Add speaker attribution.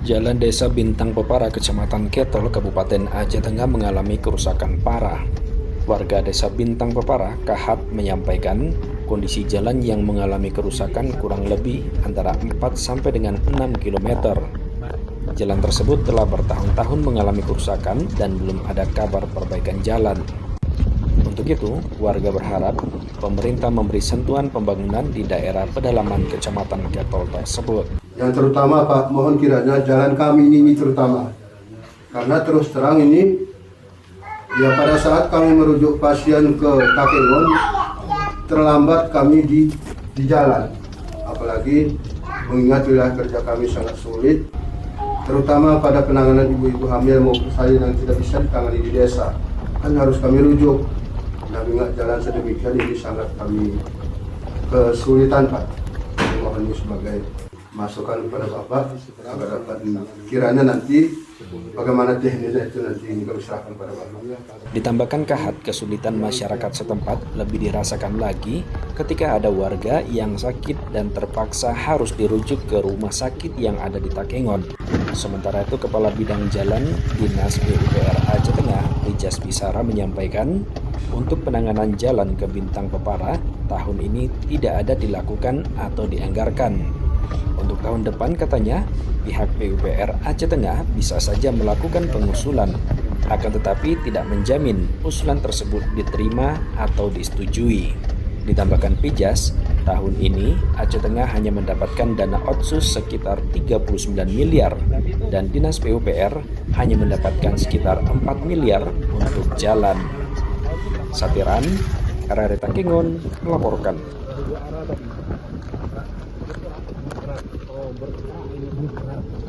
Speaker 1: Jalan Desa Bintang Pepara, Kecamatan Ketol, Kabupaten Aceh Tengah mengalami kerusakan parah. Warga Desa Bintang Pepara, Kahat, menyampaikan kondisi jalan yang mengalami kerusakan kurang lebih antara 4 sampai dengan 6 km. Jalan tersebut telah bertahun-tahun mengalami kerusakan dan belum ada kabar perbaikan jalan. Untuk itu, warga berharap pemerintah memberi sentuhan pembangunan di daerah pedalaman Kecamatan Ketol tersebut.
Speaker 2: Yang terutama Pak, mohon kiranya jalan kami ini terutama, karena terus terang ini, ya pada saat kami merujuk pasien ke Takengon, terlambat kami di jalan, apalagi mengingat wilayah kerja kami sangat sulit, terutama pada penanganan ibu-ibu hamil maupun salin yang tidak bisa ditangani di desa, kan harus kami rujuk. Nah, mengingat jalan sedemikian ini sangat kami kesulitan Pak. Mohon ini sebagai masukan kepada Bapak agar dapat kiranya nanti bagaimana teknisnya itu nanti kami serahkan pada Bapak.
Speaker 1: Ditambahkan Kahat, kesulitan masyarakat setempat lebih dirasakan lagi ketika ada warga yang sakit dan terpaksa harus dirujuk ke rumah sakit yang ada di Takengon. Sementara itu, Kepala Bidang Jalan Dinas PUPR Aceh Tengah, Rijas Bisara, menyampaikan untuk penanganan jalan ke Bintang Pepara tahun ini tidak ada dilakukan atau dianggarkan. Untuk tahun depan, katanya, pihak PUPR Aceh Tengah bisa saja melakukan pengusulan, akan tetapi tidak menjamin usulan tersebut diterima atau disetujui. Ditambahkan Pijas, tahun ini Aceh Tengah hanya mendapatkan dana otsus sekitar 39 miliar dan Dinas PUPR hanya mendapatkan sekitar 4 miliar untuk jalan. Satiran, RRI Takengon melaporkan.
Speaker 3: Berat.